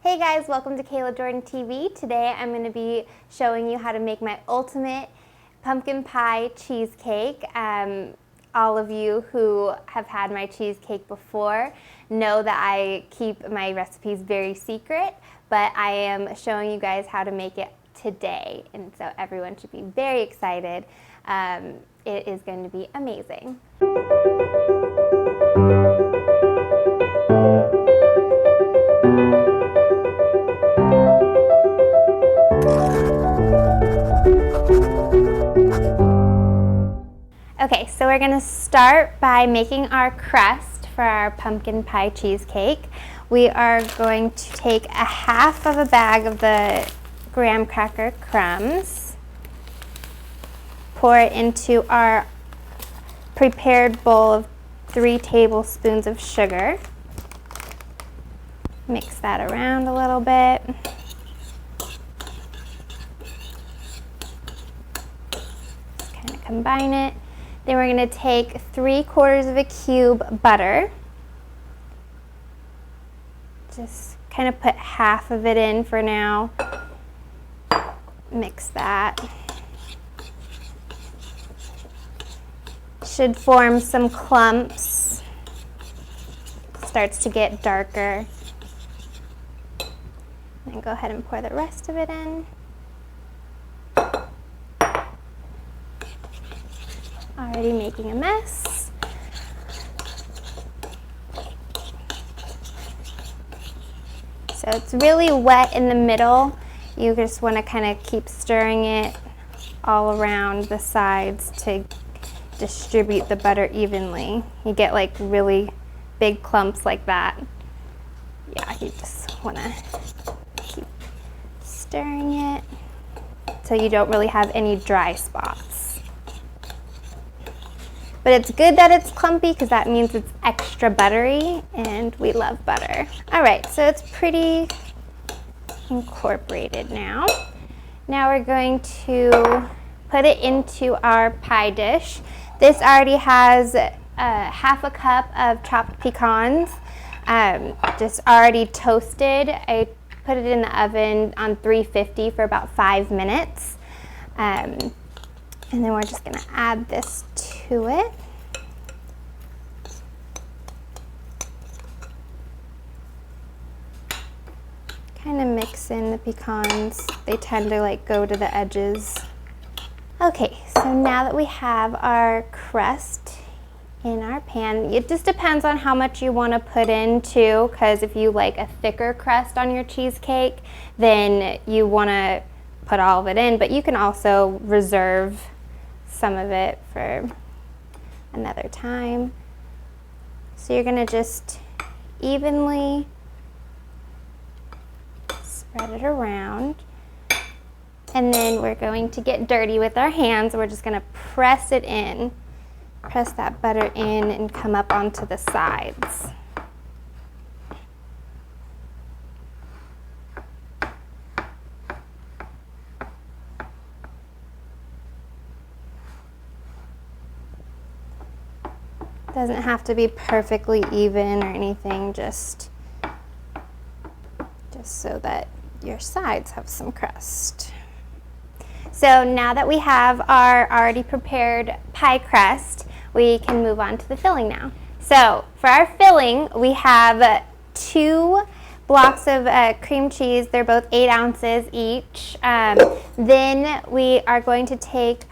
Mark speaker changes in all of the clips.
Speaker 1: Hey guys, welcome to Kayla Jordan TV. Today I'm going to be showing you how to make my ultimate pumpkin pie cheesecake. All of you who have had my cheesecake before know that I keep my recipes very secret, but I am showing you guys how to make it today, and so everyone should be very excited. It is going to be amazing. Okay, so we're gonna start by making our crust for our pumpkin pie cheesecake. We are going to take a half of a bag of the graham cracker crumbs, pour it into our prepared bowl of 3 tablespoons of sugar. Mix that around a little bit. Just kind of combine it. Then we're going to take 3/4 of a cube butter. Just kind of put half of it in for now. Mix that. Should form some clumps. Starts to get darker. Then go ahead and pour the rest of it in. Already making a mess. So it's really wet in the middle. You just want to kind of keep stirring it all around the sides to distribute the butter evenly. You get like really big clumps like that. Yeah, you just want to keep stirring it so you don't really have any dry spots. But it's good that it's clumpy because that means it's extra buttery, and we love butter. All right, so it's pretty incorporated now. Now we're going to put it into our pie dish. This already has half a cup of chopped pecans, just already toasted. I put it in the oven on 350 for about 5 minutes. And then we're just gonna add this to it. Kind of mix in the pecans. They tend to like go to the edges. Okay, so now that we have our crust in our pan, it just depends on how much you want to put in too, because if you like a thicker crust on your cheesecake, then you want to put all of it in, but you can also reserve some of it for another time. So you're going to just evenly spread it around, and then we're going to get dirty with our hands. We're just going to press it in, press that butter in and come up onto the sides. Doesn't have to be perfectly even or anything, just so that your sides have some crust. So now that we have our already prepared pie crust, we can move on to the filling now. So for our filling, we have 2 blocks of cream cheese. They're both 8 ounces each. Then we are going to take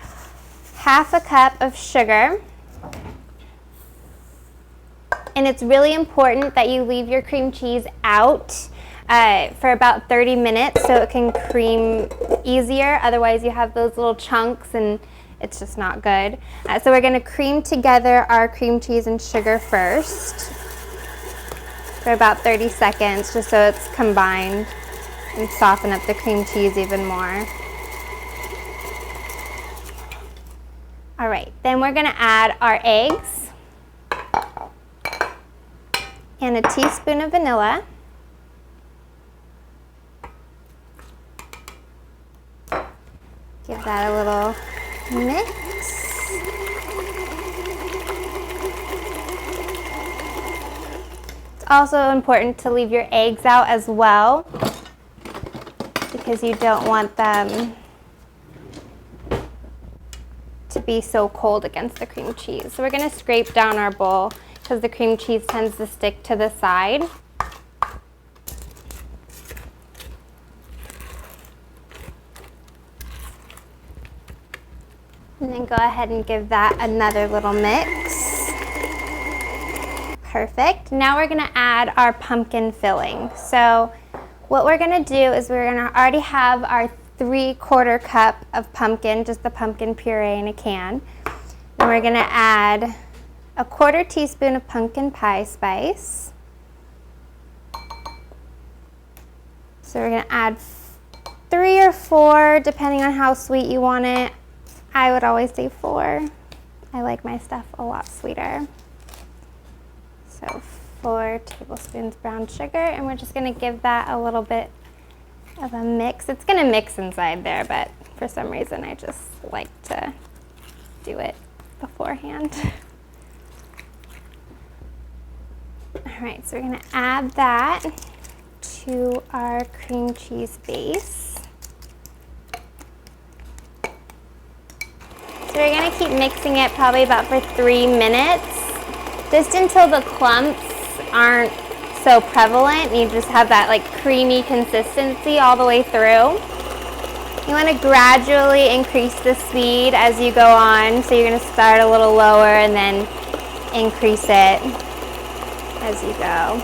Speaker 1: half a cup of sugar. And it's really important that you leave your cream cheese out for about 30 minutes so it can cream easier. Otherwise you have those little chunks and it's just not good. So we're going to cream together our cream cheese and sugar first for about 30 seconds, just so it's combined, and soften up the cream cheese even more. All right, then we're going to add our eggs and a teaspoon of vanilla. Give that a little mix. It's also important to leave your eggs out as well. because you don't want them to be so cold against the cream cheese. So we're gonna scrape down our bowl because the cream cheese tends to stick to the side. And then go ahead and give that another little mix. Perfect. Now we're gonna add our pumpkin filling. So what we're gonna do is we're gonna already have our 3/4 cup of pumpkin, just the pumpkin puree in a can. Then we're gonna add a 1/4 teaspoon of pumpkin pie spice. So we're gonna add 3 or 4, depending on how sweet you want it. I would always say 4. I like my stuff a lot sweeter. So 4 tablespoons brown sugar, and we're just gonna give that a little bit of a mix. It's gonna mix inside there, but for some reason I just like to do it beforehand. All right, so we're gonna add that to our cream cheese base. So we're gonna keep mixing it probably about for 3 minutes, just until the clumps aren't so prevalent. You just have that like creamy consistency all the way through. You want to gradually increase the speed as you go on. So you're going to start a little lower and then increase it as you go.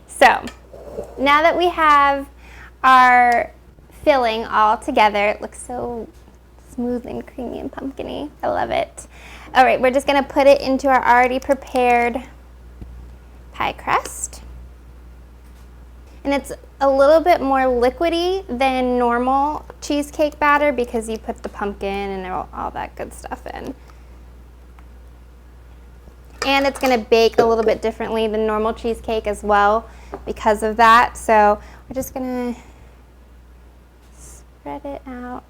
Speaker 1: So now that we have our filling all together, it looks so smooth and creamy and pumpkin-y. I love it. All right, we're just gonna put it into our already prepared pie crust. And it's a little bit more liquidy than normal cheesecake batter because you put the pumpkin and all that good stuff in. And it's gonna bake a little bit differently than normal cheesecake as well because of that. So we're just gonna spread it out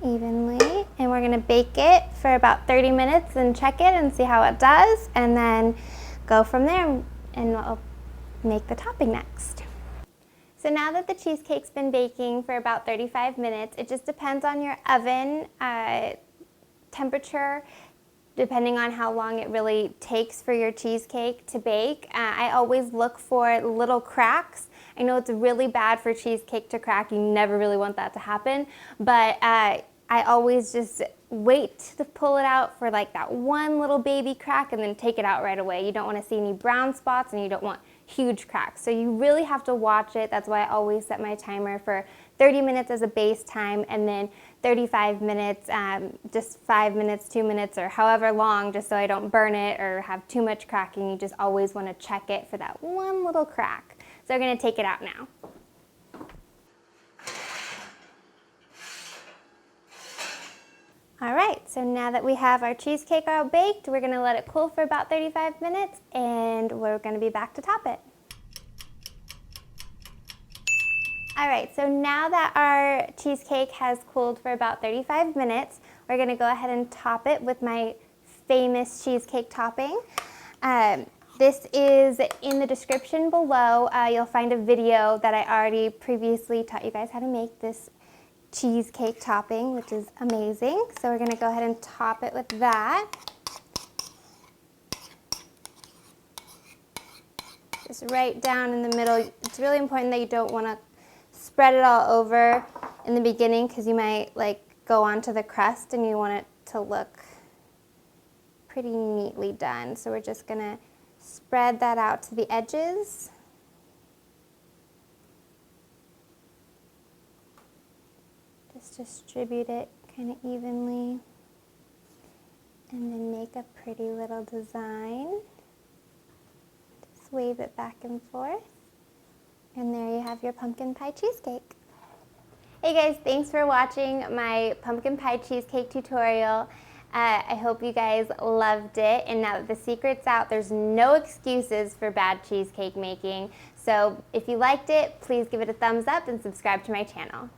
Speaker 1: evenly, and we're gonna bake it for about 30 minutes and check it and see how it does, and then go from there, and we'll make the topping next. So now that the cheesecake's been baking for about 35 minutes, it just depends on your oven temperature, depending on how long it really takes for your cheesecake to bake. I always look for little cracks. I know it's really bad for cheesecake to crack. You never really want that to happen, but I always just wait to pull it out for like that one little baby crack and then take it out right away. You don't want to see any brown spots and you don't want huge cracks. So you really have to watch it. That's why I always set my timer for 30 minutes as a base time, and then 35 minutes, just 5 minutes, 2 minutes, or however long, just so I don't burn it or have too much cracking. You just always want to check it for that one little crack. So we're going to take it out now. All right, so now that we have our cheesecake all baked, we're gonna let it cool for about 35 minutes, and we're gonna be back to top it. All right, so now that our cheesecake has cooled for about 35 minutes, we're gonna go ahead and top it with my famous cheesecake topping. This is in the description below. You'll find a video that I already previously taught you guys how to make this cheesecake topping, which is amazing. So we're gonna go ahead and top it with that. Just right down in the middle. It's really important that you don't wanna spread it all over in the beginning because you might like go onto the crust and you want it to look pretty neatly done. So we're just gonna spread that out to the edges. Just distribute it kind of evenly, and then make a pretty little design. Just wave it back and forth, and there you have your pumpkin pie cheesecake. Hey guys, thanks for watching my pumpkin pie cheesecake tutorial. I hope you guys loved it, and now that the secret's out, there's no excuses for bad cheesecake making. So if you liked it, please give it a thumbs up and subscribe to my channel.